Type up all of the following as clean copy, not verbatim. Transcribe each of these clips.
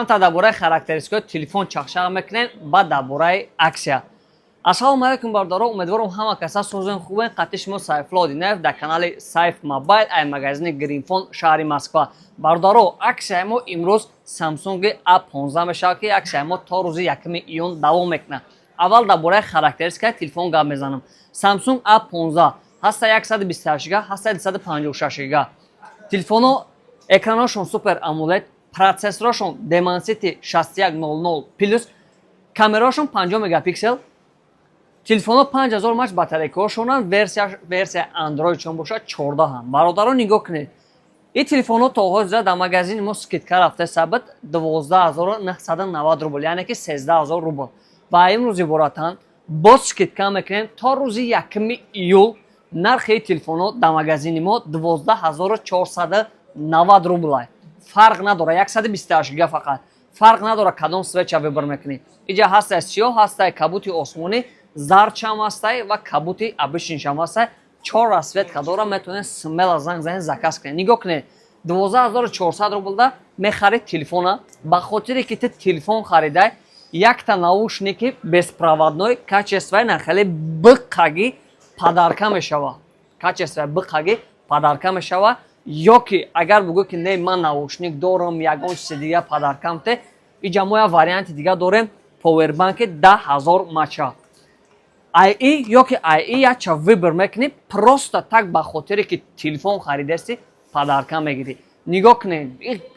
تا درباره خاراکتریستیک تلفن چخشا میکنن بعد درباره اکسیا. السلام علیکم بردارا، امیدوارم همه کسا سوزن خوبه. قطعش ما سایف لادینف در کانال سایف موبایل ای مگزین گرین فون شهر مسکو. بردارا اکسیا ما امروز سامسونگ A15 میشه که اکسیا ما تا روز یکم ایون دوام میکنه. اول درباره خاراکتریستیک تلفن گپ میزنم. سامسونگ A15 هست 128 گیگا، هست 256 گیگا. تلفنو اکرانشون سوپر امولد، پروسسورشون Dimensity 6100 پلس، کامراشون 5 مگاپیکسل. تلفن 5000 ماچ باتری کوشونن، ورسیا اندروید چون باشه 14 هم. برادران نگاه کنید. این تلفن تا حاضر در مغازین ما سکیتکار رفته ثابت 12990 روبل، یعنی که 13000 روبل. و امروز براتان باز سکیتکار میکنیم تا روز یکم ایول نرخ تلفن در مغازین ما 12490 روبل. فرق نداره، 128 گیگا فقط. فرق نداره کدام سویچ ویبر میکنی. اینجا هست سیاه، هست کبوت آسمانی، زرد هم هست و کبوت ابریشم هم هست. 4 رسویت داره، میتونه سمل از زنگ زکاس کنه. نگاه کنه 12400 روبل ده میخرید تلفن. به خاطر که تلفن خریده یک تا ناوشنیک безпроводной качество нахали бқаги падарка мешава. Качество бқаги падарка мешава. Ё ки агар бугӯ ки не ман наушник дорам ягон чизи дига падаркам те, инҷа мо як варианти дига дорем повербанки 10000 мача. IE ё ки IE яча вибр мекунӣ, просто так ба хотире ки телефон харидасти падарка мегирӣ. Нигоҳ кунед,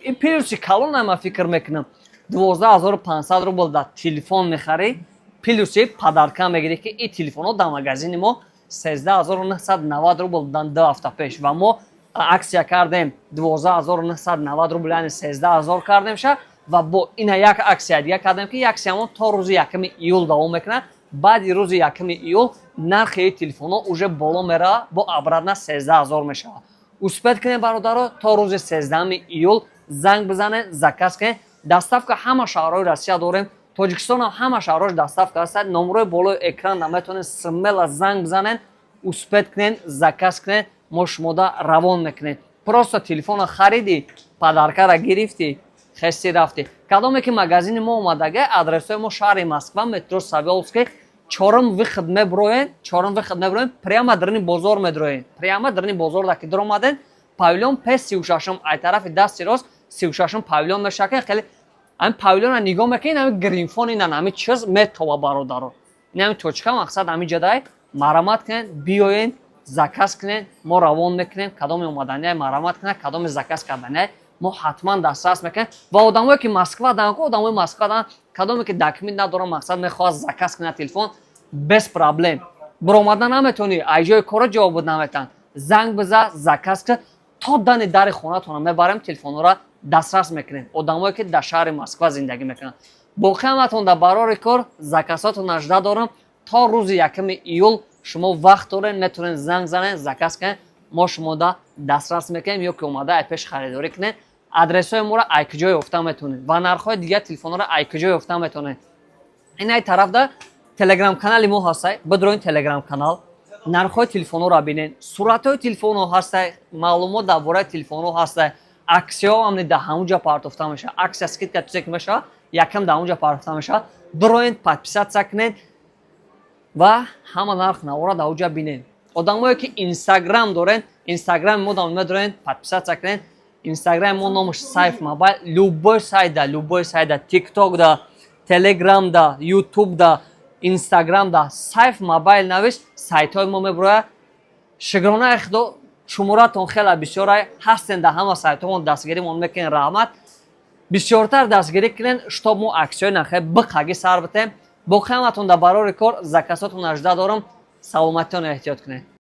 ин плюси калон ма фикр мекунам 12500 рубл да телефон мехарӣ, плюси падарка мегирӣ ки ин телефонҳо дар магазини мо 13990 рубл дан 2 ҳафта пеш ва мо аксия кардем 12990 рубл, яъне 13000 кардем ша ва бо ина як аксия дига кардем ки аксиямон то рӯзи 1 июл давом мекунад. баъди рӯзи 1 июл нархи телефонҳо уже боло мерава, бо обратно 13000 мешавад. успед кунед бародаро, то рӯзи 13 июл занг бизанед, заказ кунед. доставка ҳама шаҳрҳои Россия дорем, тоҷикистон ҳам ҳама шаҳрҳош доставка ҳастад. номерои болои экран наметавонед смело занг бизанед, успед кунед, заказ кунед, мо шумода равон мекунед. просто телефона хариди, падаркара гирифти, хести рафти. кадоме ки магазини мо омадаги, адресои мо шаҳри Москва, метро Савеловский, 4 выход меброен, прямо дарни бозор медроен. прямо дарни бозор даки дромаден, павилён P36 ай тарафи дасти рост 36 павилён мешаке. хеле ам павилёна нигоҳ мекунед, ам гринфон ин ами чиз метова бародаро. ин ами точка мақсад ами ҷадай марамат кунед, биёед заказ кунед, мо равон мекунем. кадоми омадани марамат кунед, кадоми заказ кардани мо ҳатман дастрас мекунем. ва одамое ки Москва дан, одамои Москва дан, кадоме ки документ надорад, мақсад мехоҳад заказ кунад телефон, без проблем. биромада наметавонӣ, ай ҷои кора ҷавоб наметан. занг биза, заказ кун, то дани дари хонатона мебарем, телефонҳоро дастрас мекунем. одамое ки дар шаҳри Москва зиндагӣ мекунанд. боқӣ ҳаматон дар барори кор заказотон жда дорам. то рӯзи 1 июл шумо вақт доред, метавонед занг занед, заказ кунед, мо шумода дастрас мекунем. ё ки омада ай пеш харидорӣ кунед, адресои моро ай куҷо ёфта метавонед ва нархҳои дига телефонҳоро ай куҷо ёфта метавонед. ин ай тарафда телеграм канали мо ҳастай, бидроин телеграм канал, нархҳои телефонҳоро бинед, суратҳои телефонҳо ҳастай, маълумот дар бораи телефонҳо ҳастай, аксияҳо ҳам дар ҳамон ҷо партофта мешавад. аксия скидка чизе ки мешавад, якам дар он ҷо партофта мешавад. бироед подписатсия кунед ва ҳама нарх навора дар он ҷо бинед. одамое ки инстаграм доред, инстаграми мо дар медоред, подписатсия кунед. инстаграми мо номаш сайф мобайл, любой сайт да, тикток да, телеграм да, ютуб да, инстаграм да, сайф мобайл навиш, сайтҳои мо меброяд. шигронаи худо шуморатон хеле бисёрай ҳастен, дар ҳама сайтҳои дастгиримон мекунед. раҳмат, бисёртар дастгирӣ кунед, штоб мо аксиёи нархи бқаги сар битем. боқӣ ҳаматон дар барори кор заказотон жда дорам. саломатиён эҳтиёт кунед.